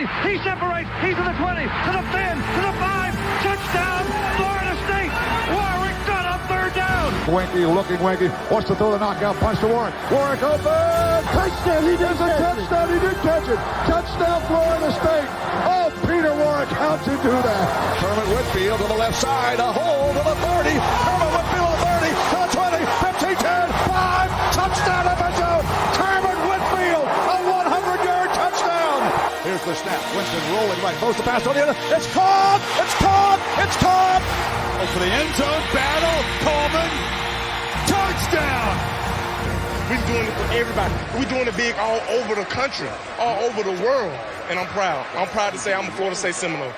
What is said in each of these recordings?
30. He separates. He's to the 20, to the 10, to the 5. Touchdown, Florida State. Warwick got on third down. Winky looking Winky. Wants to throw the knockout punch to Warwick. Warwick open. Touchdown. He does a touchdown. He did catch it. Touchdown, Florida State. Oh, Peter Warwick, how'd you do that? Kermit Whitfield to the left side. A hole to the 30. Kermit Whitfield to the 30. To the 20. 15, 10, 5. Touchdown, FSU. Kermit Whitfield. A 100-yard touchdown. Here's the snap. Winston rolling right. Throws the pass on the end. It's caught. It's caught. It's caught. For the end zone battle. Coleman. Touchdown. We're doing it for everybody. We're doing it big all over the country, all over the world. And I'm proud. I'm proud to say I'm a Florida State Seminole.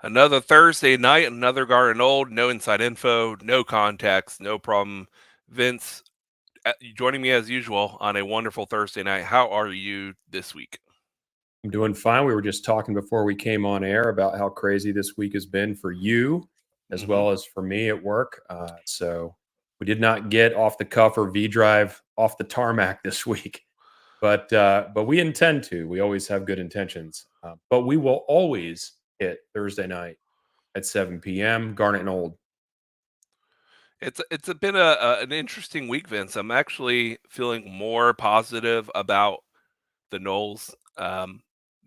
Another Thursday night, another Garden Old, no inside info, no context, no problem. Vince, joining me as usual on a wonderful Thursday night. How are you this week? I'm doing fine. We were just talking before we came on air about how crazy this week has been for you as well as for me at work. So we did not get off the cuff or V drive off the tarmac this week, but we intend to. We always have good intentions, but we will always hit Thursday night at 7 p.m. Garnet and Old. It's been an interesting week, Vince. I'm actually feeling more positive about the Noles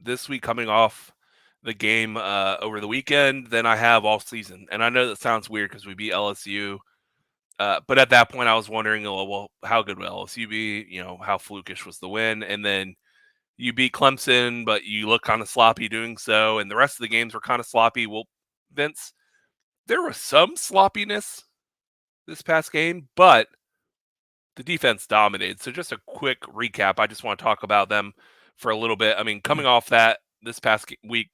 this week, coming off the game over the weekend, than I have all season. And I know that sounds weird because we beat LSU, but at that point I was wondering, well, how good will LSU be? You know, how flukish was the win? And then you beat Clemson, but you look kind of sloppy doing so, and the rest of the games were kind of sloppy. Well, Vince, there was some sloppiness this past game, but the defense dominated. So just a quick recap. I just want to talk about them for a little bit. I mean, coming off that this past week,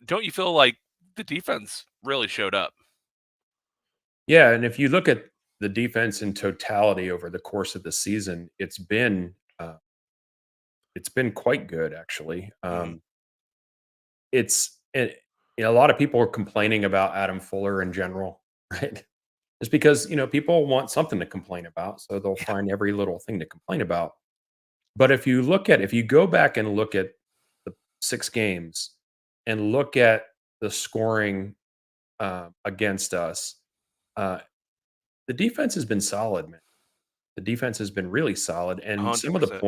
don't you feel like the defense really showed up? Yeah, and if you look at the defense in totality over the course of the season, it's been quite good, actually. It's a lot of people are complaining about Adam Fuller in general, right? It's because people want something to complain about, so they'll find every little thing to complain about. But if you go back and look at the 6 games and look at the scoring against us, the defense has been solid, man. The defense has been really solid, and 100%. some of the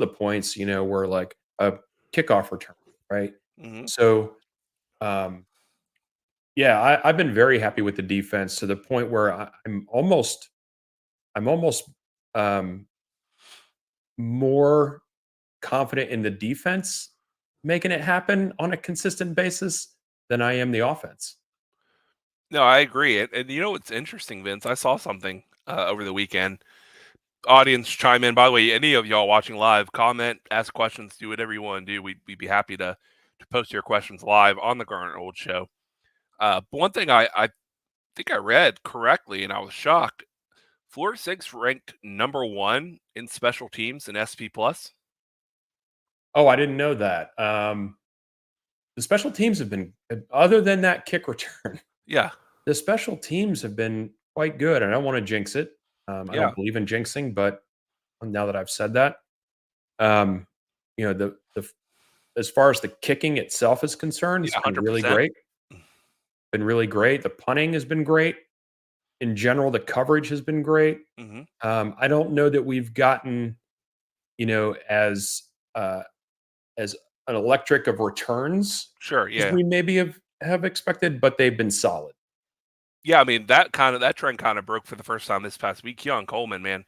points, were like a kickoff return, right? So, I've been very happy with the defense to the point where I'm almost more confident in the defense making it happen on a consistent basis than I am the offense. No, I agree. And you know what's interesting, Vince? I saw something over the weekend. Audience, chime in. By the way, any of y'all watching live, comment, ask questions, do whatever you want to do. We'd be happy to post your questions live on the Garnet Old Show. But one thing I think I read correctly, and I was shocked. Florida State's ranked number 1 in special teams in SP+. Oh, I didn't know that. The special teams have been, other than that kick return. Yeah. The special teams have been quite good. I don't want to jinx it. I don't believe in jinxing, but now that I've said that, the as far as the kicking itself is concerned, it's been really great. Been really great. The punting has been great. In general, the coverage has been great. I don't know that we've gotten, as an electric of returns. Sure, yeah. As we maybe have expected, but they've been solid. Yeah, I mean, that trend kind of broke for the first time this past week. Keon Coleman, man,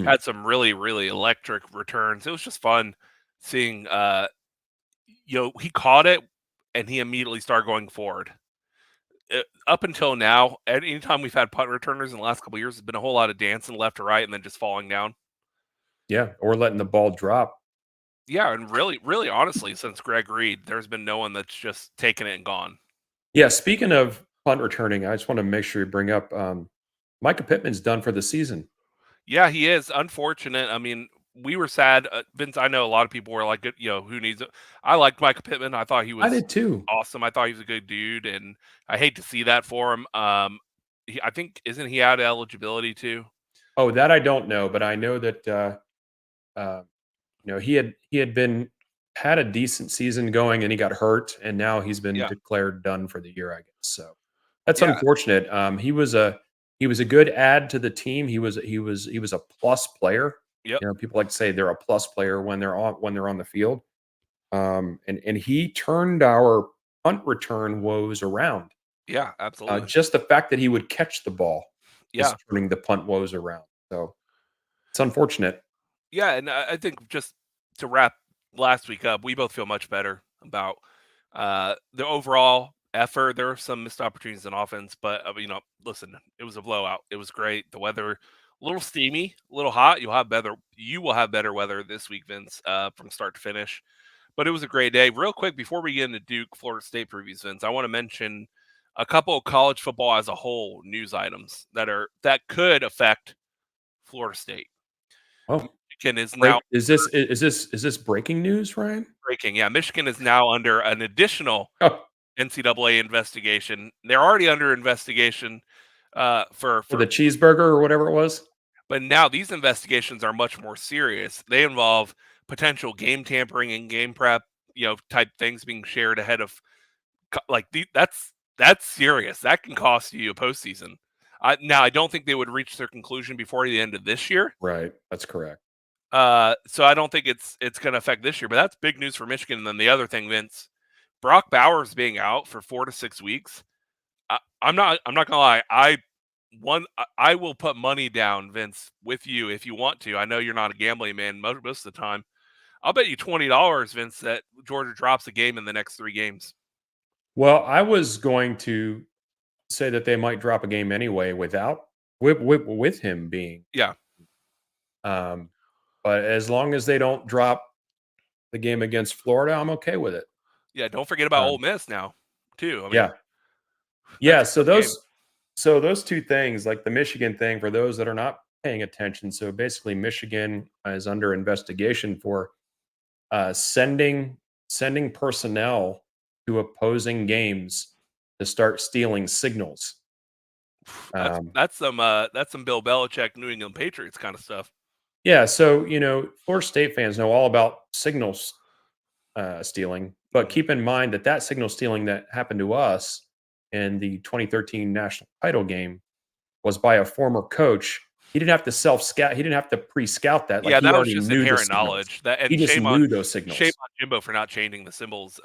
had some really, really electric returns. It was just fun seeing, he caught it and he immediately started going forward. Up until now, anytime we've had punt returners in the last couple of years, there's been a whole lot of dancing left to right and then just falling down. Yeah, or letting the ball drop. Yeah, and really, really honestly, since Greg Reed, there's been no one that's just taken it and gone. Yeah, speaking of punt returning, I just want to make sure you bring up Micah Pittman's done for the season. Yeah, he is. Unfortunate. I mean, we were sad. Vince, I know a lot of people were like, who needs it? I liked Micah Pittman. I thought he was I did too. Awesome. I thought he was a good dude, and I hate to see that for him. I think isn't he out of eligibility too? Oh, that I don't know, but I know that he had been had a decent season going, and he got hurt, and now he's been Yeah, declared done for the year, I guess. So that's yeah, unfortunate. He was a good add to the team. He was a plus player. yep, People like to say they're a plus player when they're on the field. And he turned our punt return woes around. yeah, absolutely, Just the fact that he would catch the ball is yeah. turning the punt woes around. So it's unfortunate. Yeah, and I think just to wrap last week up, we both feel much better about the overall effort. There were some missed opportunities in offense, but listen, it was a blowout. It was great. The weather a little steamy, a little hot. You will have better weather this week, Vince, from start to finish. But it was a great day. Real quick before we get into Duke Florida State previews, Vince, I want to mention a couple of college football as a whole news items that could affect Florida State. Oh, Michigan is break! now Is this breaking news, Ryan? breaking. Yeah, Michigan is now under an additional Oh, NCAA investigation. They're already under investigation for the cheeseburger or whatever it was. but now these investigations are much more serious. They involve potential game tampering and game prep, type things being shared ahead of that's serious. That can cost you a postseason. Now I don't think they would reach their conclusion before the end of this year. Right, that's correct. So I don't think it's going to affect this year, but that's big news for Michigan. And then the other thing, Vince, Brock Bowers being out for 4 to 6 weeks. I'm not gonna lie. I will put money down, Vince, with you if you want to. I know you're not a gambling man most of the time. I'll bet you $20, Vince, that Georgia drops a game in the next 3 games. Well, I was going to say that they might drop a game anyway with him being. Yeah, Um, but as long as they don't drop the game against Florida, I'm okay with it. yeah. Don't forget about Ole Um, Miss now, too. I mean, yeah, that's yeah. a So tough game. those two things, like the Michigan thing, for those that are not paying attention. So basically, Michigan is under investigation for sending personnel to opposing games to start stealing signals. That's Um, that's some that's some Bill Belichick New England Patriots kind of stuff. yeah, so Florida State fans know all about signals stealing, but Mhm. keep in mind that signal stealing that happened to us in the 2013 national title game was by a former coach. He didn't have to self scout. He didn't have to pre scout that. Like Yeah, he that was already just knew the inherent signals. knowledge. That He and just knew those shame signals. on Jimbo for not changing the signals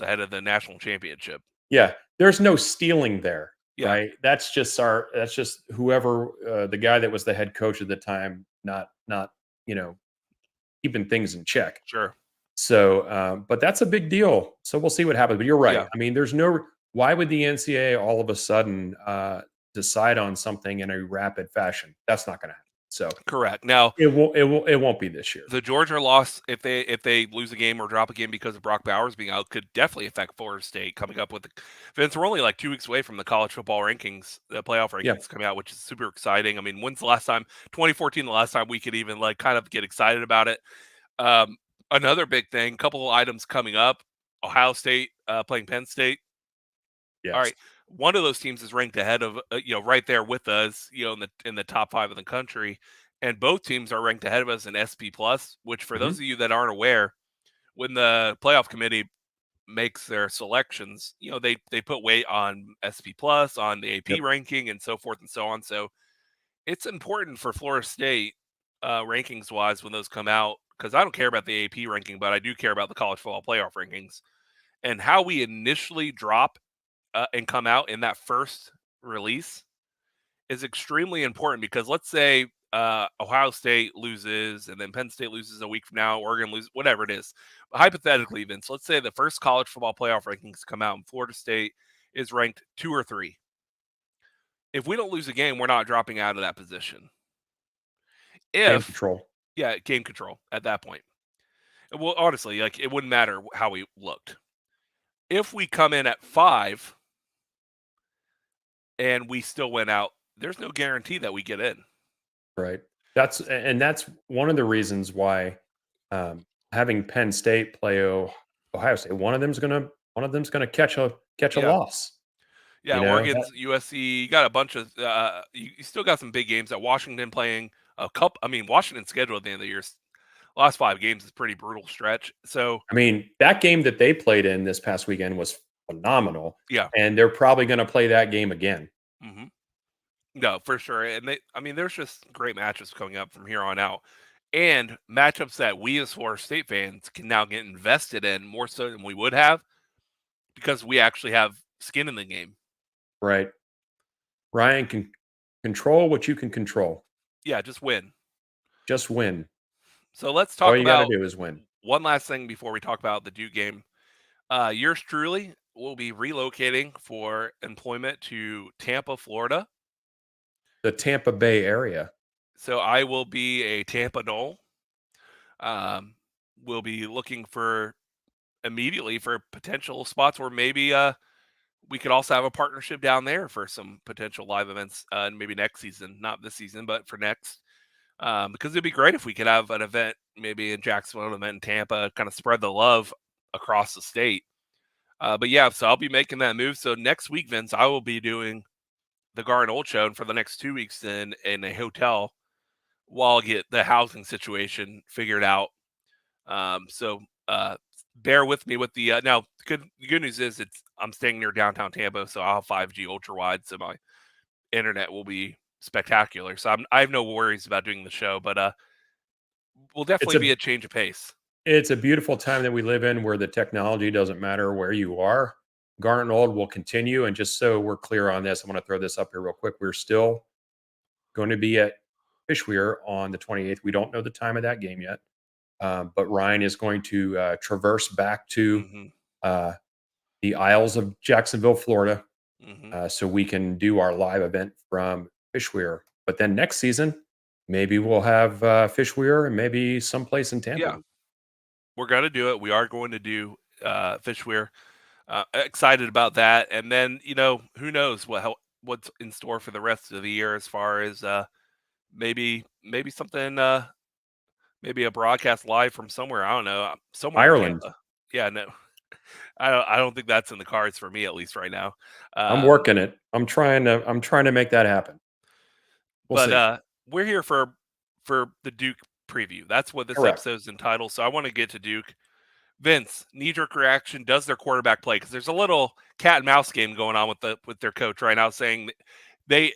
ahead of the national championship. Yeah, there's no stealing there, Yeah, right? That's just whoever the guy that was the head coach at the time, not you know keeping things in check. sure. So, but that's a big deal. So we'll see what happens. But you're right. Yeah, I mean, why would the NCAA all of a sudden decide on something in a rapid fashion? That's not going to happen. So correct. Now, it won't be this year. the Georgia loss, if they lose a game or drop a game because of Brock Bowers being out, could definitely affect Florida State coming up with the Vince. We're only like 2 weeks away from the college football rankings, the playoff Yeah, rankings coming out, which is super exciting. I mean, when's the last time? 2014, the last time we could even like kind of get excited about it. Um, Another big thing, couple of items coming up. Ohio State playing Penn State. All yes. right, one of those teams is ranked ahead of right there with us, in the top 5 of the country, and both teams are ranked ahead of us in SP plus. Which, for those Hmm. of you that aren't aware, when the playoff committee makes their selections, they put weight on SP plus, on the AP Yep. ranking, and so forth and so on. So it's important for Florida State rankings wise when those come out, because I don't care about the AP ranking, but I do care about the college football playoff rankings and how we initially drop and come out in that first release is extremely important, because let's say Ohio State loses and then Penn State loses a week from now, Oregon loses, whatever it is. But hypothetically, Vince, let's say the first college football playoff rankings come out and Florida State is ranked 2 or 3. If we don't lose a game, we're not dropping out of that position. Game If, control. yeah, game control at that point. Well, honestly, like it wouldn't matter how we looked. If we come in at 5 and we still went out, there's no guarantee that we get in. Right. That's one of the reasons why having Penn State play Ohio State. One of them's gonna catch a Yeah. loss. Yeah, Oregon's USC. You got a bunch of you still got some big games. At Washington playing a couple. I mean, Washington's schedule at the end of the year, last 5 games is pretty brutal stretch. So I mean, that game that they played in this past weekend was phenomenal, yeah, and they're probably going to play that game again. hmm no, for sure. And I mean, there's just great matchups coming up from here on out, and matchups that we as Florida State fans can now get invested in more so than we would have because we actually have skin in the game. Right. Ryan can control what you can control. Yeah, just win. Just win. So let's All talk you got to about do is win. one last thing before we talk about the Duke game. Yours truly will be relocating for employment to Tampa, Florida. The Tampa Bay area. So I will be a Tampa Knoll. We'll be looking for immediately for potential spots where maybe we could also have a partnership down there for some potential live events, maybe next season, not this season, but for next. Because it'd be great if we could have an event maybe in Jacksonville, an event in Tampa, kind of spread the love across the state. But yeah, so I'll be making that move. So next week, Vince, I will be doing the Garden Old Show, and for the next 2 weeks in a hotel while I get the housing situation figured out. So bear with me with the now. The good news is I'm staying near downtown Tampa, so I'll have 5G ultra wide, so my internet will be spectacular. So I have no worries about doing the show, but will definitely be a change of pace. It's a beautiful time that we live in where the technology doesn't matter where you are. Garden Old will continue. And just so we're clear on this, I'm going to throw this up here real quick. We're still going to be at Fishweir on the 28th. We don't know the time of that game yet. But Ryan is going to traverse back to the Isles of Jacksonville, Florida, so we can do our live event from Fishweir. But then next season, maybe we'll have Fishweir and maybe someplace in Tampa. Yeah, we're going to do it. We are going to do Fishweir. Excited about that. And then, who knows what's in store for the rest of the year as far as maybe something, maybe a broadcast live from somewhere. I don't know. Somewhere Ireland. Yeah, no. I don't think that's in the cards for me, at least right now. I'm working it. I'm trying to make that happen. We'll see. We're here for the Duke preview. That's what this episode is entitled. So I want to get to Duke. Vince, knee-jerk reaction, does their quarterback play? Because there's a little cat and mouse game going on with their coach right now, saying they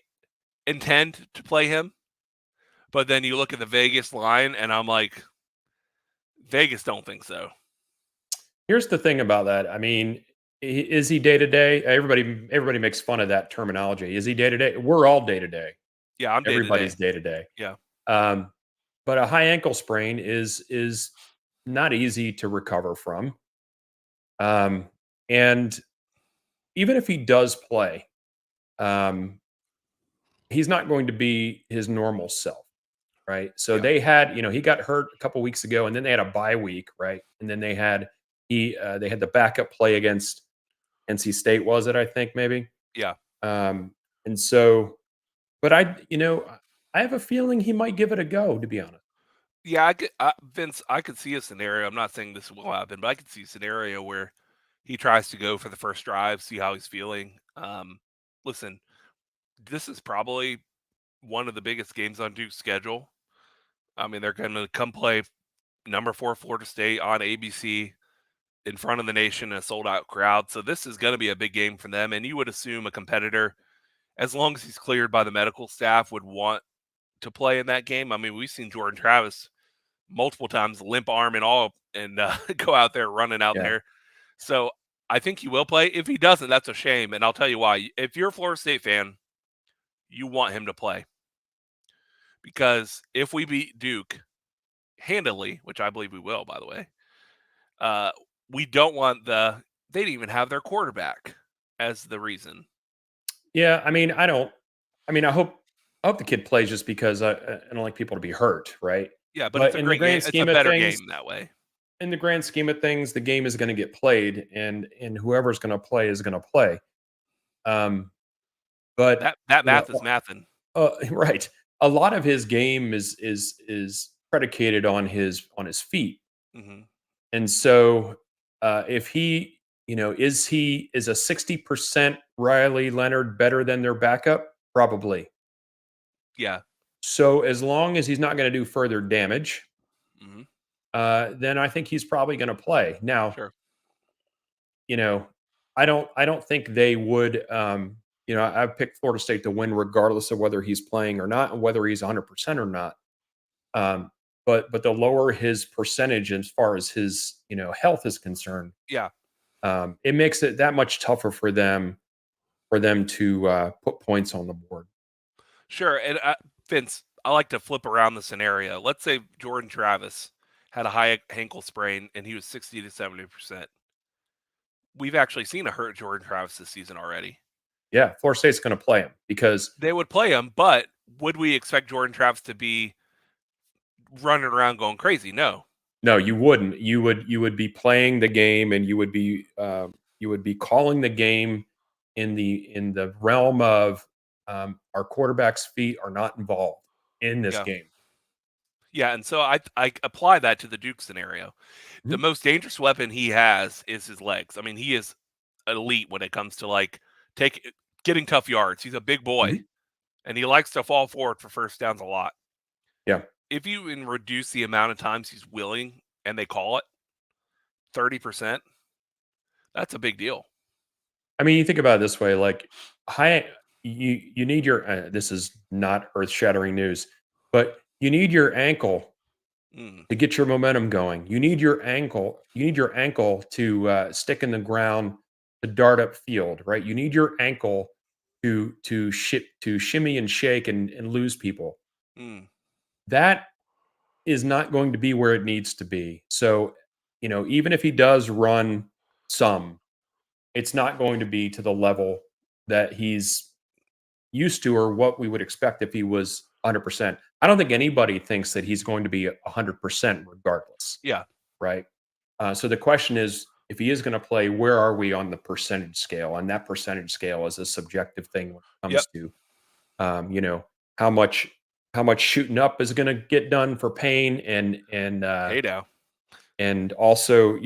intend to play him, but then you look at the Vegas line, and I'm like, Vegas don't think so. Here's the thing about that. I mean, is he day-to-day? Everybody makes fun of that terminology. Is he day-to-day? We're all day-to-day. Yeah, I'm day-to-day. Everybody's day-to-day. Yeah. But a high ankle sprain is not easy to recover from. And even if he does play, he's not going to be his normal self, right? So they had, he got hurt a couple weeks ago, and then they had a bye week, right? And then they had the backup play against NC State, was it? I think maybe. Yeah. And so, but I have a feeling he might give it a go, to be honest. Yeah, Vince, I could see a scenario. I'm not saying this will happen, but I could see a scenario where he tries to go for the first drive, see how he's feeling. Listen, this is probably one of the biggest games on Duke's schedule. I mean, they're going to come play number 4 Florida State on ABC in front of the nation, a sold-out crowd. So this is going to be a big game for them. And you would assume a competitor, as long as he's cleared by the medical staff, would want to play in that game. I mean, we've seen Jordan Travis multiple times, limp arm and all, and go out there running out there. So I think he will play. If he doesn't, that's a shame. And I'll tell you why. If you're a Florida State fan, you want him to play. Because if we beat Duke handily, which I believe we will, by the way, we don't want they didn't even have their quarterback as the reason. Yeah, I mean, I hope the kid plays just because I don't like people to be hurt, right? Yeah, but it's a great game. It's a better game that way. In the grand scheme of things, the game is going to get played, and whoever's going to play is going to play. But that math is mathing. Right. A lot of his game is predicated on his feet, and so if he is a 60% Riley Leonard better than their backup? Probably. Yeah. So as long as he's not going to do further damage, Hmm. then I think he's probably going to play. Now, Sure. I don't think they would. I've picked Florida State to win regardless of whether he's playing or not, and whether he's 100% or not. Um, but the lower his percentage as far as his health is concerned, Yeah. it makes it that much tougher for them to put points on the board. Sure. And Vince, I like to flip around the scenario. Let's say Jordan Travis had a high ankle sprain and he was 60 to 70%. We've actually seen a hurt Jordan Travis this season already. Yeah, Florida State's going to play him because They would play him, but would we expect Jordan Travis to be running around going crazy? No. no, you wouldn't. You would be playing the game, and you would be calling the game in the realm of our quarterback's feet are not involved in this Yeah. game. Yeah, and so I apply that to the Duke scenario. The Mhm. most dangerous weapon he has is his legs. I mean, he is elite when it comes to getting tough yards. He's a big boy, Mhm. and he likes to fall forward for first downs a lot. Yeah. If you can reduce the amount of times he's willing and they call it 30%, that's a big deal. I mean, you think about it this way, like high you need your this is not earth-shattering news, but you need your ankle Mm, to get your momentum going. You need your ankle to stick in the ground to dart up field, right? You need your ankle to shimmy and shake and lose people. mm, That is not going to be where it needs to be. So, even if he does run some, it's not going to be to the level that he's used to or what we would expect if he was 100%. I don't think anybody thinks that he's going to be 100% regardless, yeah. right? So the question is, if he is going to play, where are we on the percentage scale? And that percentage scale is a subjective thing when it Yep. comes to, um, you know, how much shooting up is going to get done for pain, Hey now. and also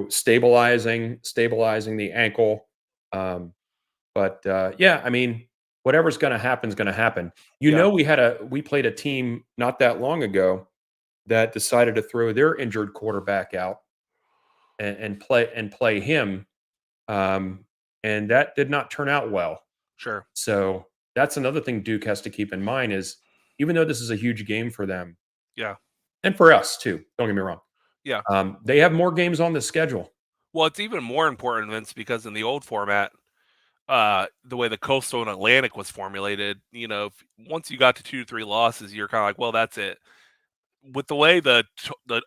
stabilizing the ankle. Um, but yeah, I mean, whatever's going to happen is going to happen. Yeah. We played a team not that long ago that decided to throw their injured quarterback out and play him, um, and that did not turn out well. Sure. So that's another thing Duke has to keep in mind is even though this is a huge game for them Yeah. and for us too, don't get me wrong, Yeah. they have more games on the schedule. Well, it's even more important, Vince, because in the old format, the way the Coastal and Atlantic was formulated, once you got to 2, 3 losses, you're kind of like, well, that's it. With the way the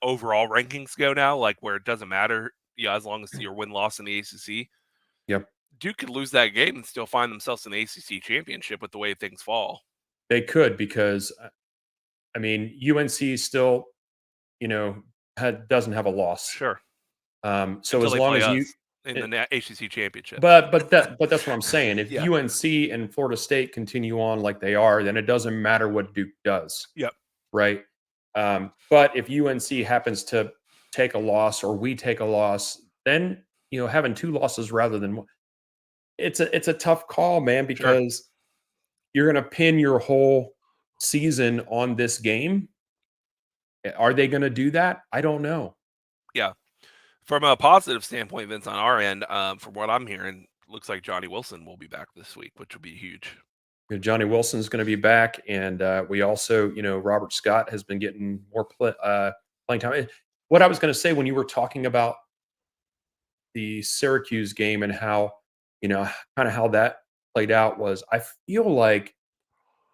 overall rankings go now, like where it doesn't matter, as long as your win loss in the ACC, Yep, Duke could lose that game and still find themselves in the ACC championship with the way things fall. they could because I mean UNC still doesn't have a loss. Sure, So until as they long play as you us in the ACC championship. but that's what I'm saying. If Yeah. UNC and Florida State continue on like they are, then it doesn't matter what Duke does, Yep. right? But if UNC happens to take a loss or we take a loss, then having two losses rather than one, it's a tough call, man, Sure. because you're going to pin your whole season on this game. Are they going to do that? I don't know. Yeah. From a positive standpoint, Vince, on our end, from what I'm hearing, looks like Johnny Wilson will be back this week, which will be huge. Johnny Wilson's going to be back, and we also, Robert Scott has been getting more playing time. What I was going to say when you were talking about the Syracuse game and how, kind of how that played out was, I feel like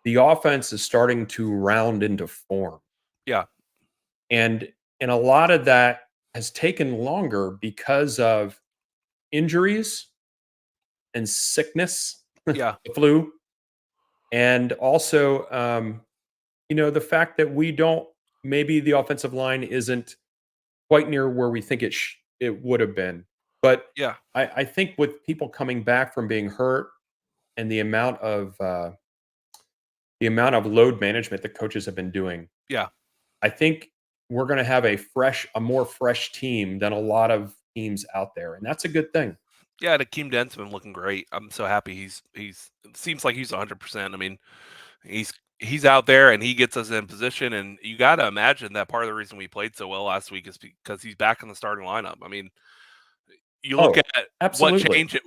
the offense is starting to round into form, Yeah. and a lot of that has taken longer because of injuries and sickness, Yeah. the flu, and also the fact that we don't maybe the offensive line isn't quite near where we think it would have been. But Yeah. I think with people coming back from being hurt and the amount of load management that coaches have been doing, Yeah. I think we're going to have a more fresh team than a lot of teams out there, and that's a good thing. Yeah, and Akeem Dent's been looking great. I'm so happy he's seems like he's 100%. I mean, he's out there and he gets us in position, and you got to imagine that part of the reason we played so well last week is because he's back in the starting lineup. I mean, you look Oh, at what absolutely. changed.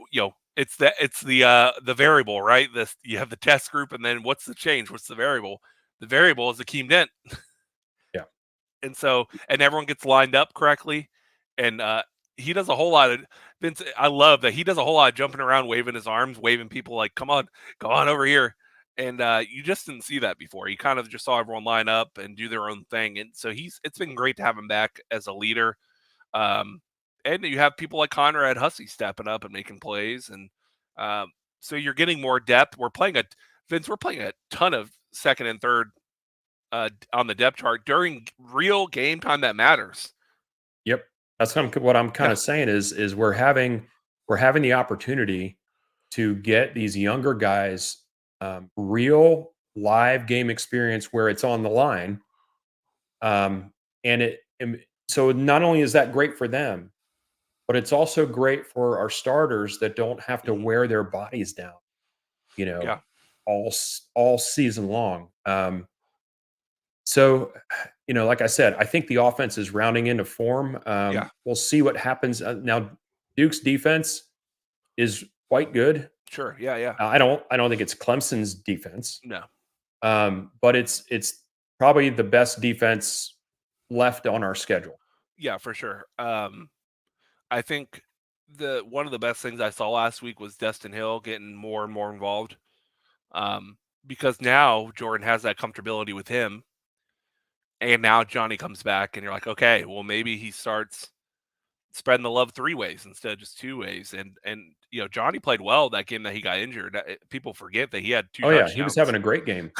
It's the variable, right? This you have the test group, and then what's the change? What's the variable? The variable is Akeem Dent. Yeah. And so, and everyone gets lined up correctly, and he does a whole lot of Vince. I love that he does a whole lot of jumping around, waving his arms, waving people like, "Come on, go on over here." And you just didn't see that before. You kind of just saw everyone line up and do their own thing, and so it's been great to have him back as a leader. Um, and you have people like Conrad Hussey stepping up and making plays, and so you're getting more depth. We're playing a ton of second and third on the depth chart during real game time that matters. Yep. That's what I'm kind Yeah, of saying is we're having the opportunity to get these younger guys real live game experience where it's on the line. And so not only is that great for them, but it's also great for our starters that don't have to mhm, wear their bodies down, you know, yeah, all season long. So, like I said, I think the offense is rounding into form. yeah, We'll see what happens. Now, Duke's defense is quite good. sure, yeah, yeah, I don't think it's Clemson's defense, no, but it's probably the best defense left on our schedule. yeah, for sure. I think the one of the best things I saw last week was Destin Hill getting more and more involved. Because now Jordan has that comfortability with him, and now Johnny comes back, and you're like, okay, well maybe he starts spreading the love three ways instead of just two ways. And Johnny played well that game that he got injured. People forget that he had two Oh yeah, he was touchdowns having a great game.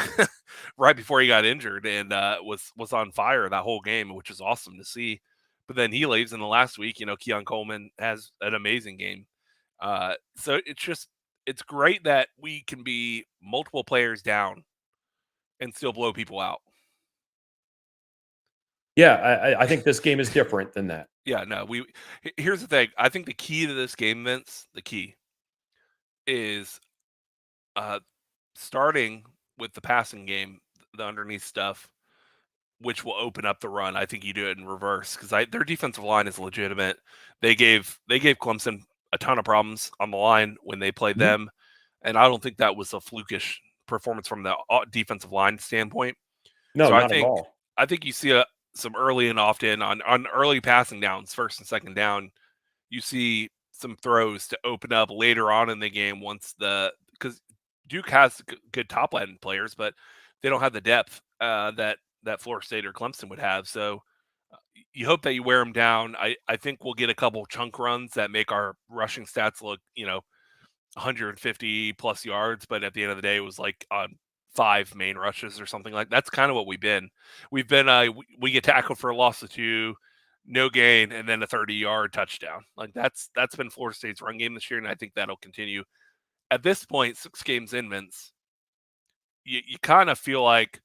right before he got injured, and was on fire that whole game, which is awesome to see. But then he leaves in the last week. Keon Coleman has an amazing game. So it's great that we can be multiple players down and still blow people out. Yeah, I think this game is different than that. Yeah, no, here's the thing. I think the key to this game, Vince, the key is uh, starting with the passing game, the underneath stuff, which will open up the run. I think you do it in reverse because their defensive line is legitimate. They gave Clemson a ton of problems on the line when they played Mhm. them, and I don't think that was a flukish performance from the defensive line standpoint. No, So I not at think all. I think you see some early and often on early passing downs, first and second down, you see some throws to open up later on in the game once because Duke has good top end players, but they don't have the depth that Florida State or Clemson would have. So you hope that you wear them down. I think we'll get a couple chunk runs that make our rushing stats look 150 plus yards, but at the end of the day, it was like on 5 main rushes or something like that's kind of what we've been. We've been we get tackled for a loss of 2, no gain, and then a 30-yard touchdown. Like that's been Florida State's run game this year, and I think that'll continue. At this point, 6 games in, Vince, you kind of feel like,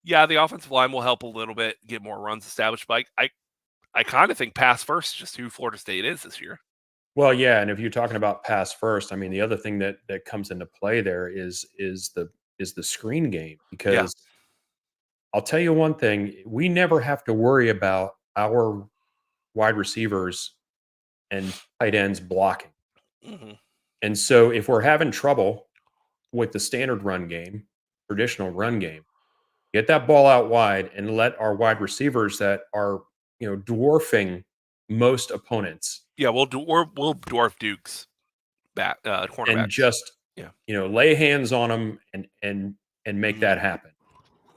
yeah, the offensive line will help a little bit, get more runs established, but I kind of think pass first is just who Florida State is this year. Well, yeah, and if you're talking about pass first, I mean, the other thing that comes into play there is the screen game Yeah. because I'll tell you one thing, we never have to worry about our wide receivers and tight ends blocking. Hmm. And so if we're having trouble with the standard run game, traditional run game, get that ball out wide and let our wide receivers that are, dwarfing most opponents Yeah, we'll dwarf Duke's and cornerbacks. just, Yeah. lay hands on them and make Mhm. that happen.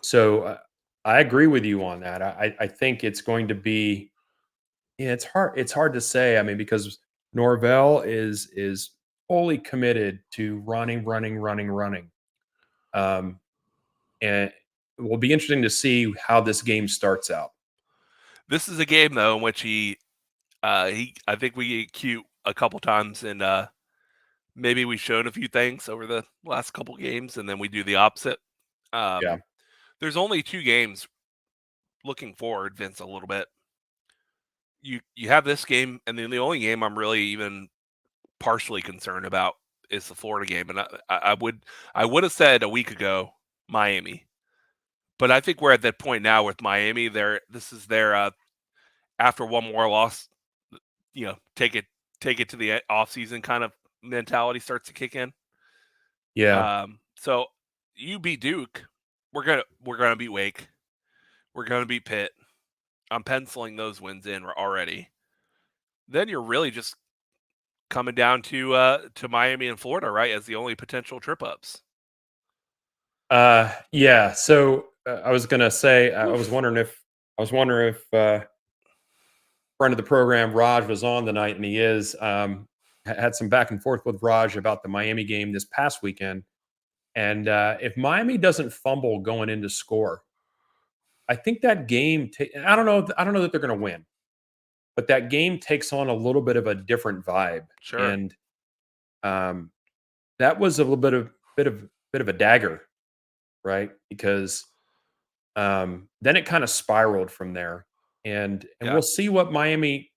So I agree with you on that. I think it's going to be, yeah, it's hard to say. I mean, because Norvell is fully committed to running, running, running, running. Um, and it will be interesting to see how this game starts out. This is a game though in which he I think we get cute a couple times, and maybe we showed a few things over the last couple games, and then we do the opposite. Yeah. Um, there's only 2 games looking forward, Vince, a little bit. You have this game, and then the only game I'm really even partially concerned about is the Florida game, and I would have said a week ago Miami, but I think we're at that point now with Miami. This is their after one more loss, take it to the offseason kind of mentality starts to kick in. Yeah. So you beat Duke, we're gonna beat Wake, we're gonna beat Pitt. I'm penciling those wins in already. Then you're really just coming down to Miami and Florida, right, as the only potential trip ups. Yeah. So I was gonna say, I was wondering if friend of the program Raj was on tonight, and he is. Had some back and forth with Raj about the Miami game this past weekend, and if Miami doesn't fumble going into score, I think that game. I don't know. I don't know that they're going to win, but that game takes on a little bit of a different vibe, Sure. and that was a little bit of a dagger, right? Because then it kind of spiraled from there, and Yeah. we'll see what Miami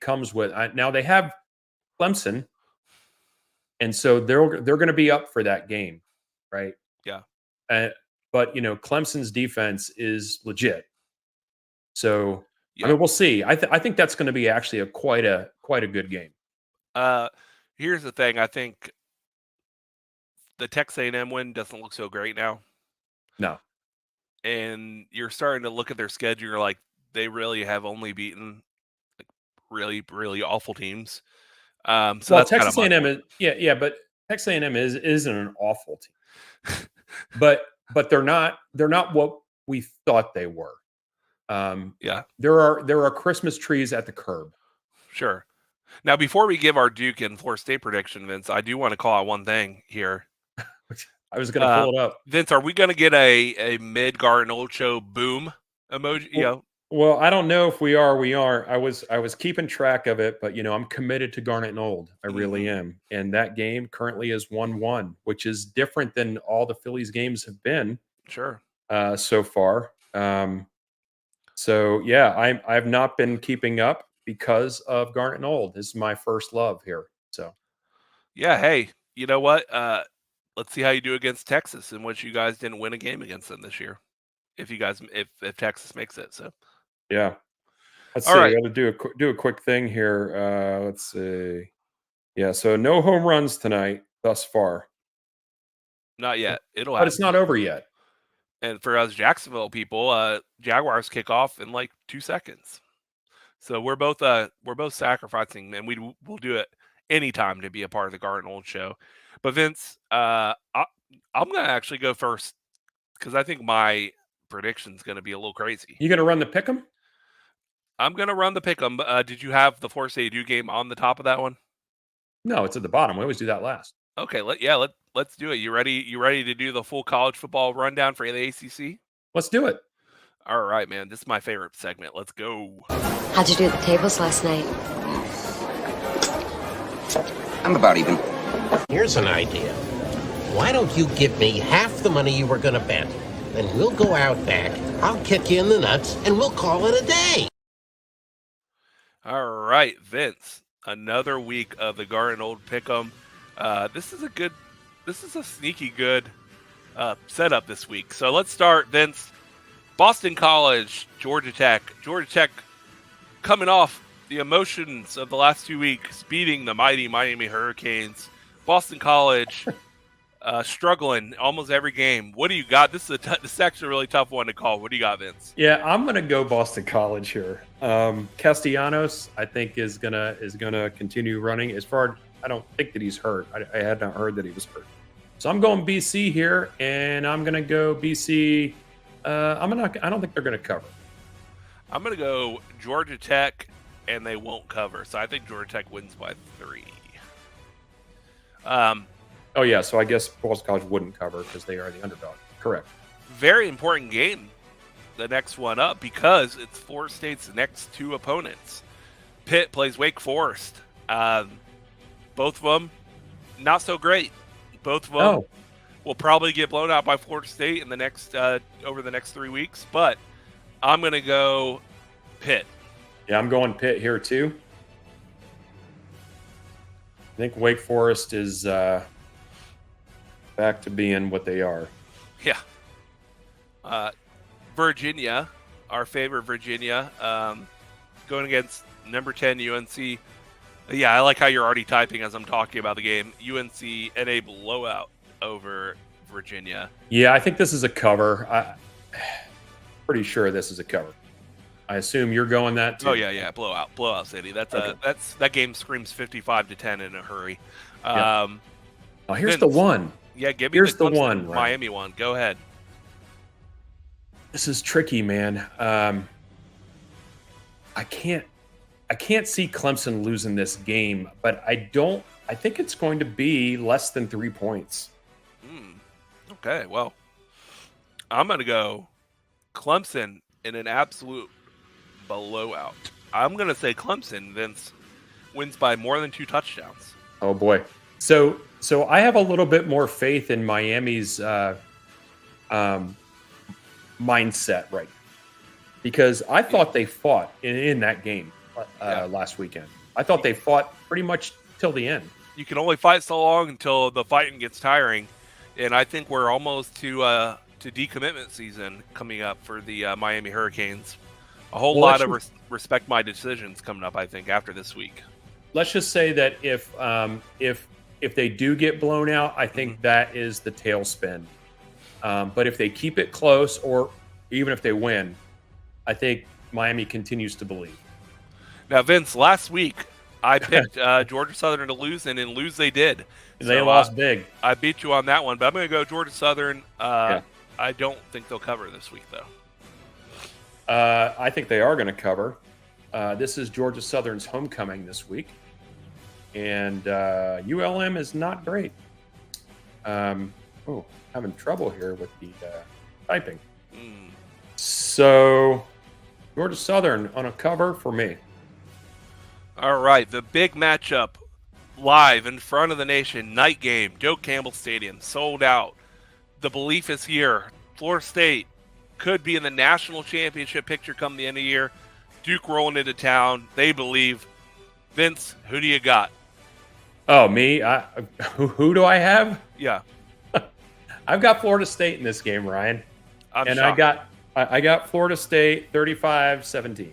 comes with. Now they have Clemson, and so they're going to be up for that game, right? Yeah. But Clemson's defense is legit, so I Yep. mean we'll see. I think that's going to be actually quite a good game. Here's the thing. I think the Texas A&M win doesn't look so great now. No. And you're starting to look at their schedule. You're like, they really have only beaten like really, really awful teams. So well, that's Texas kind of A&M is but Texas A&M isn't an awful team, but they're not what we thought they were. Yeah, there are Christmas trees at the curb. Sure. Now, before we give our Duke and Florida State prediction, Vince, I do want to call out one thing here. I was going to pull it up. Vince, are we going to get a mid Garden Old Show boom emoji? Well, I don't know if we are. We are. I was keeping track of it, but I'm committed to Garnet and Old. I really am. And that game currently is 1-1, which is different than all the Phillies games have been. Sure. So far. So yeah, I've not been keeping up because of Garnet and Old. This is my first love here. So yeah, hey, you know what? Let's see how you do against Texas, in which you guys didn't win a game against them this year. If Texas makes it, so yeah. Let's All see. right. I got to do a quick thing here. Let's see. Yeah, so no home runs tonight thus far. Not yet. It'll But happen. it's not over yet. And for us Jacksonville people, Jaguars kick off in like 2 seconds. So we're both sacrificing, and we'll do it anytime to be a part of the Garden Old Show. But Vince, I'm going to actually go first because I think my prediction's going to be a little crazy. You going to run the pick'em? I'm going to run the pick'em. Did you have the Florida State U game on the top of that one? No, it's at the bottom. We always do that last. Okay, let's do it. You ready to do the full college football rundown for the ACC? Let's do it. All right, man. This is my favorite segment. Let's go. How'd you do at the tables last night? I'm about even. Here's an idea. Why don't you give me half the money you were going to bet? Then we'll go out back, I'll kick you in the nuts, and we'll call it a day. All right, Vince. Another week of the Garden Old Pick'em. This is a sneaky good setup this week. So let's start, Vince. Boston College, Georgia Tech. Georgia Tech coming off the emotions of the last 2 weeks, beating the mighty Miami Hurricanes. Boston College struggling almost every game. What do you got? This is actually a really tough one to call. What do you got, Vince? Yeah, I'm going to go Boston College here. Castellanos, I think, is gonna continue running. As far, I don't think that he's hurt. I had not heard that he was hurt. So I'm going BC here, and I'm going to go BC. I don't think they're going to cover. I'm going to go Georgia Tech, and they won't cover. So I think Georgia Tech wins by 3. Oh yeah, so I guess Boston College wouldn't cover because they are the underdog. Correct. Very important game, the next one up, because it's Florida State's next 2 opponents. Pitt plays Wake Forest. Both of them not so great. Both of them will probably get blown out by Florida State in the next over the next 3 weeks. But I'm going to go Pitt. Yeah, I'm going Pitt here too. think Wake Forest is back to being what they are. Yeah. Virginia, our favorite Virginia, going against number 10 UNC. Yeah, I like how you're already typing as I'm talking about the game. UNC and a blowout over Virginia. Yeah, I think this is a cover. Pretty sure this is a cover. I assume you're going that too. Oh yeah, blowout city. That's Okay. that game screams 55-10 in a hurry. Yeah. Oh, here's Vince, the one. Yeah, give me Here's the the Clemson, one, right? Miami one. Go ahead. This is tricky, man. I can't see Clemson losing this game, but I think it's going to be less than 3 points. Okay, well, I'm going to go Clemson in an absolute blowout. I'm going to say Clemson, Vince, wins by more than 2 touchdowns. Oh boy. So I have a little bit more faith in Miami's mindset right now, because I thought they fought in that game last weekend. I thought they fought pretty much till the end. You can only fight so long until the fighting gets tiring, and I think we're almost to decommitment season coming up for the Miami Hurricanes. A whole lot of respect my decisions coming up, I think, after this week. Let's just say that if they do get blown out, I think that is the tailspin. But if they keep it close, or even if they win, I think Miami continues to believe. Now, Vince, last week I picked Georgia Southern to lose, and lose they did. They lost big. I beat you on that one, but I'm going to go Georgia Southern. Yeah. I don't think they'll cover this week, though. I think they are going to cover. This is Georgia Southern's homecoming this week, and ULM is not great. Having trouble here with the typing. So, Georgia Southern on a cover for me. All right, the big matchup live in front of the nation, night game, Doak Campbell Stadium, sold out. The belief is here. Florida State could be in the national championship picture come the end of the year. Duke rolling into town. They believe. Vince, who do you got? Oh, me? Who do I have? Yeah. I've got Florida State in this game, Ryan. I'm and shocked. I got Florida State 35-17.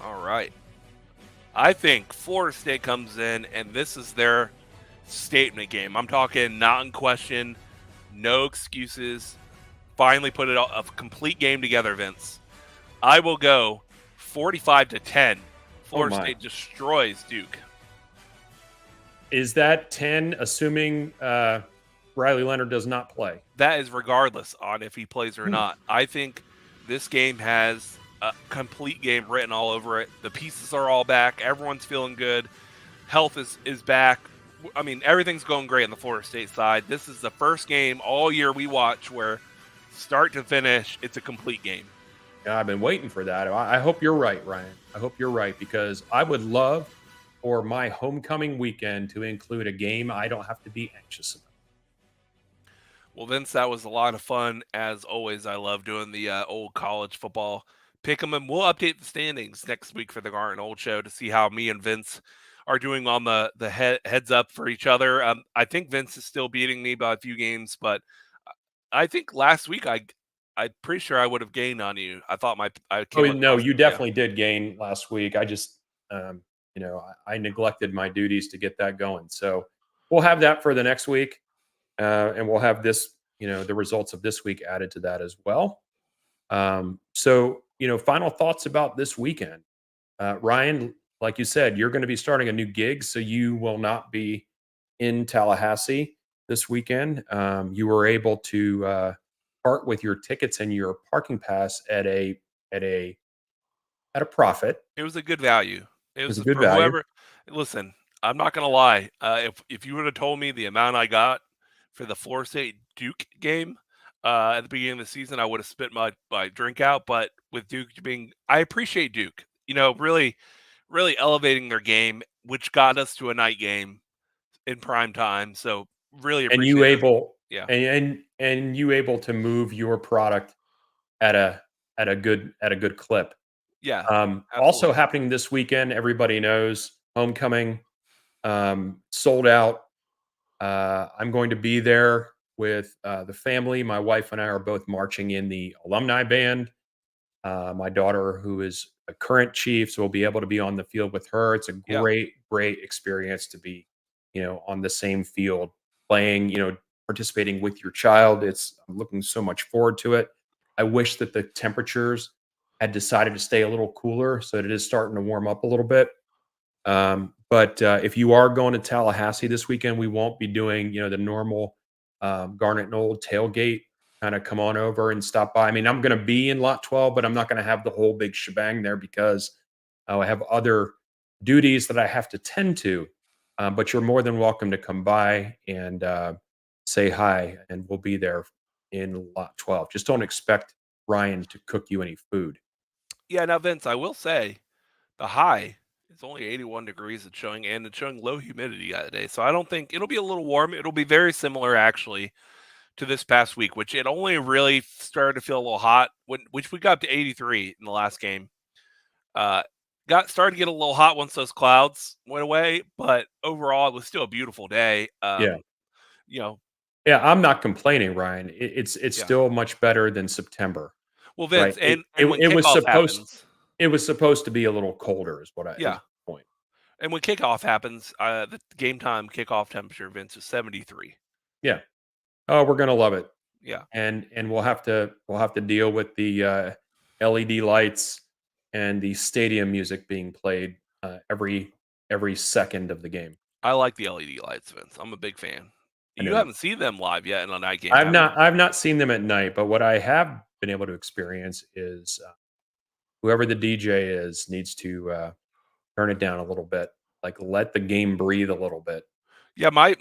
All right. I think Florida State comes in, and this is their statement game. I'm talking not in question, no excuses. Finally put a complete game together, Vince. I will go 45-10. Florida State destroys Duke. Is that 10, assuming Riley Leonard does not play? That is regardless on if he plays or not. I think this game has a complete game written all over it. The pieces are all back. Everyone's feeling good. Health is back. I mean, everything's going great on the Florida State side. This is the first game all year we watch where start to finish, it's a complete game. Yeah, I've been waiting for that. I hope you're right, Ryan. I hope you're right, because I would love for my homecoming weekend to include a game I don't have to be anxious about. Well, Vince, that was a lot of fun. As always, I love doing the old college football pick 'em, and we'll update the standings next week for the Garden Old Show to see how me and Vince are doing on the heads up for each other. I think Vince is still beating me by a few games, but I think last week I'm pretty sure I would have gained on you. I thought you definitely did gain last week. I just I neglected my duties to get that going. So we'll have that for the next week. And we'll have this, the results of this week added to that as well. So, final thoughts about this weekend. Ryan, like you said, you're going to be starting a new gig, so you will not be in Tallahassee this weekend. You were able to part with your tickets and your parking pass at a profit. It was a good value. It was a good value. Whoever, listen, I'm not going to lie. If you would have told me the amount I got for the Florida State Duke game at the beginning of the season, I would have spit my drink out. But with Duke I appreciate Duke, really, really elevating their game, which got us to a night game in prime time. So really appreciate and you able to move your product at a good clip. Yeah. Also happening this weekend, everybody knows homecoming. sold out. I'm going to be there with the family. My wife and I are both marching in the alumni band. My daughter, who is a current chief, so we'll be able to be on the field with her. It's a Yeah. great experience to be, on the same field playing, participating with your child. I'm looking so much forward to it. I wish that the temperatures had decided to stay a little cooler, so that it is starting to warm up a little bit. But if you are going to Tallahassee this weekend, we won't be doing, the normal Garnet Knoll tailgate. Kind of come on over and stop by. I mean, I'm going to be in Lot 12, but I'm not going to have the whole big shebang there because I have other duties that I have to tend to. But you're more than welcome to come by and say hi, and we'll be there in Lot 12. Just don't expect Ryan to cook you any food. Yeah. Now, Vince, I will say the high is only 81 degrees. It's showing low humidity that day. So I don't think it'll be a little warm. It'll be very similar actually to this past week, which it only really started to feel a little hot which we got up to 83 in the last game. Got started to get a little hot once those clouds went away, but overall it was still a beautiful day. Yeah. You know, Yeah, I'm not complaining, Ryan. It's yeah. still much better than September, Well, right? Vince, and when kickoff happens, it was supposed to be a little colder is what I is yeah, the point. and when kickoff happens, the game time kickoff temperature, Vince, is 73. Yeah. Oh, we're gonna love it. Yeah, And we'll have to deal with the LED lights and the stadium music being played every second of the game. I like the LED lights, Vince. I'm a big fan. I You know. haven't seen them live yet in a night game, have you? I've not seen them at night, but what I have been able to experience is whoever the DJ is needs to turn it down a little bit. Like let the game breathe a little bit. Yeah, my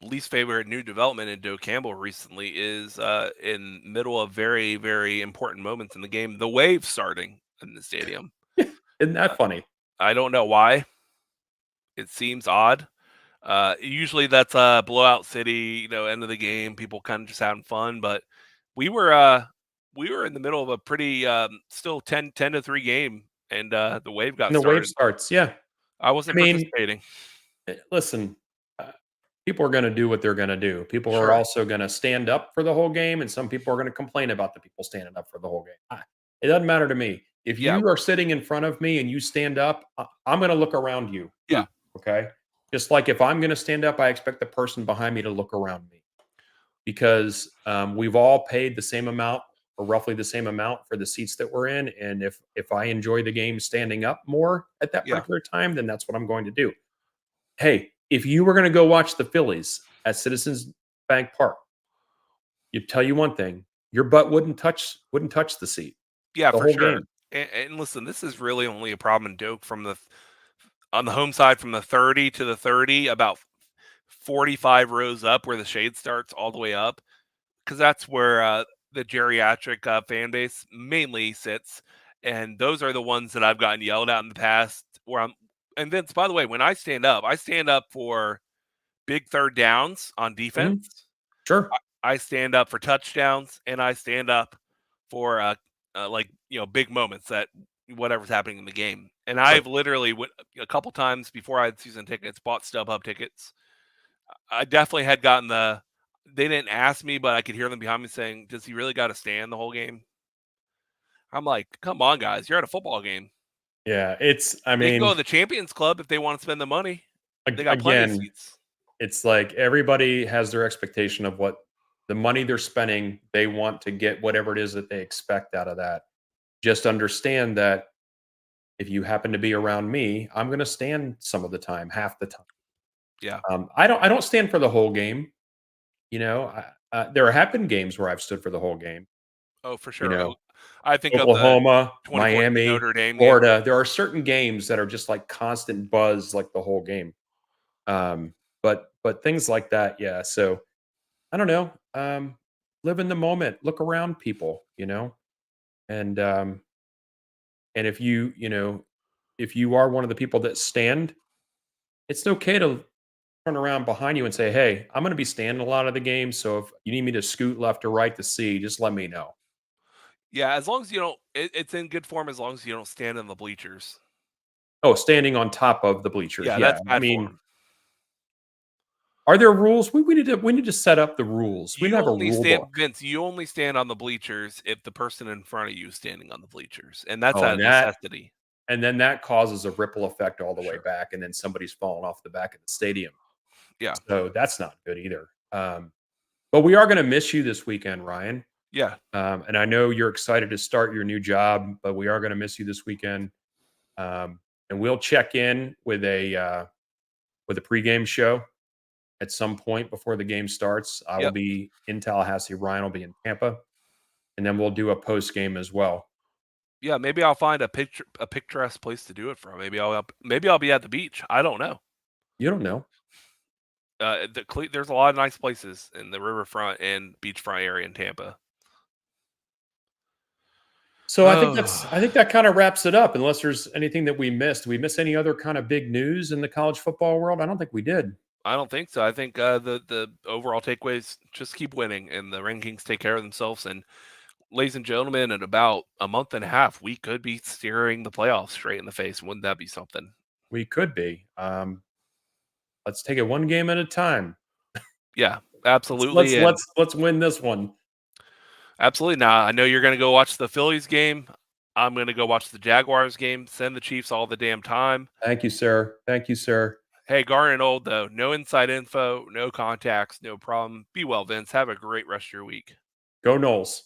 least favorite new development in Joe Campbell recently is in middle of very, very important moments in the game, the wave starting in the stadium. Isn't that funny? I don't know why. It seems odd. Usually that's a blowout city, end of the game, people kind of just having fun, but we were uh we were in the middle of a pretty still 10-3 game, and the wave got And the wave started. starts. Yeah. I I wasn't mean, participating. listen, people are going to do what they're going to do. People are Sure. also going to stand up for the whole game, and some people are going to complain about the people standing up for the whole game. It doesn't matter to me. If Yeah. you are sitting in front of me and you stand up, I'm going to look around you. Yeah. Okay. Just like if I'm going to stand up, I expect the person behind me to look around me because we've all paid the same amount or roughly the same amount for the seats that we're in. And if I enjoy the game standing up more at that Yeah. particular time, then that's what I'm going to do. Hey, if you were going to go watch the Phillies at Citizens Bank Park, you'd tell you one thing: your butt wouldn't touch the seat Yeah, the for whole sure. game. And listen, this is really only a problem in Doak on the home side from the 30 to the 30, about 45 rows up where the shade starts all the way up, because that's where the geriatric fan base mainly sits, and those are the ones that I've gotten yelled at in the past. And Vince, by the way, when I stand up for big third downs on Mhm. defense. Sure. I stand up for touchdowns, and I stand up for big moments that whatever's happening in the game. And Sure. I've literally a couple times before I had season tickets, bought StubHub tickets. I definitely had gotten they didn't ask me, but I could hear them behind me saying, "Does he really got to stand the whole game?" I'm like, "Come on, guys, you're at a football game. Yeah. I They can go mean, to the Champions Club if they want to spend the money. They got plenty of again, seats." it's like everybody has their expectation of what the money they're spending, they want to get whatever it is that they expect out of that. Just understand that if you happen to be around me, I'm going to stand some of the time, half the time. Yeah. I don't stand for the whole game. There have been games where I've stood for the whole game. Oh, for You sure. know, I think of the Oklahoma, 2014 Miami, Notre Dame game. Florida. There are certain games that are just like constant buzz, like the whole game. But things like that, yeah. So I don't know. Live in the moment. Look around people. And if you are one of the people that stand, it's okay to turn around behind you and say, "Hey, I'm going to be standing a lot of the game. So if you need me to scoot left or right to see, just let me know." Yeah, as long as you don't, it's in good form as long as you don't stand in the bleachers. Oh, standing on top of the bleachers. Yeah, Yeah, that's I bad mean, form. are there rules? We need to set up the rules. We You have a only rule stand, book. Vince. You only stand on the bleachers if the person in front of you is standing on the bleachers, and that's Oh, out of necessity. and then that causes a ripple effect all the way Sure. back, and then somebody's falling off the back of the stadium. Yeah, So that's not good either. But we are going to miss you this weekend, Ryan. yeah, And I know you're excited to start your new job, but we are going to miss you this weekend. And we'll check in with a pregame show at some point before the game starts. I will Yep. be in Tallahassee. Ryan will be in Tampa, and then we'll do a post game as well. yeah. Maybe I'll find a picturesque place to do it from. Maybe I'll be at the beach. I don't know. You don't know. There's a lot of nice places in the riverfront and beachfront area in Tampa. So I think that kind of wraps it up. Unless there's anything that we missed. Did we miss any other kind of big news in the college football world? I don't think we did. I don't think so. I think the overall takeaways just keep winning, and the rankings take care of themselves. And ladies and gentlemen, in about a month and a half, we could be steering the playoffs straight in the face. Wouldn't that be something? We could be. Let's take it one game at a time. Yeah, absolutely. Let's win this one. Absolutely. Now, I know you're going to go watch the Phillies game. I'm going to go watch the Jaguars game. Send the Chiefs all the damn time. Thank you, sir. Thank you, sir. Hey, Garnet Old, though. No inside info, no contacts, no problem. Be well, Vince. Have a great rest of your week. Go Knowles.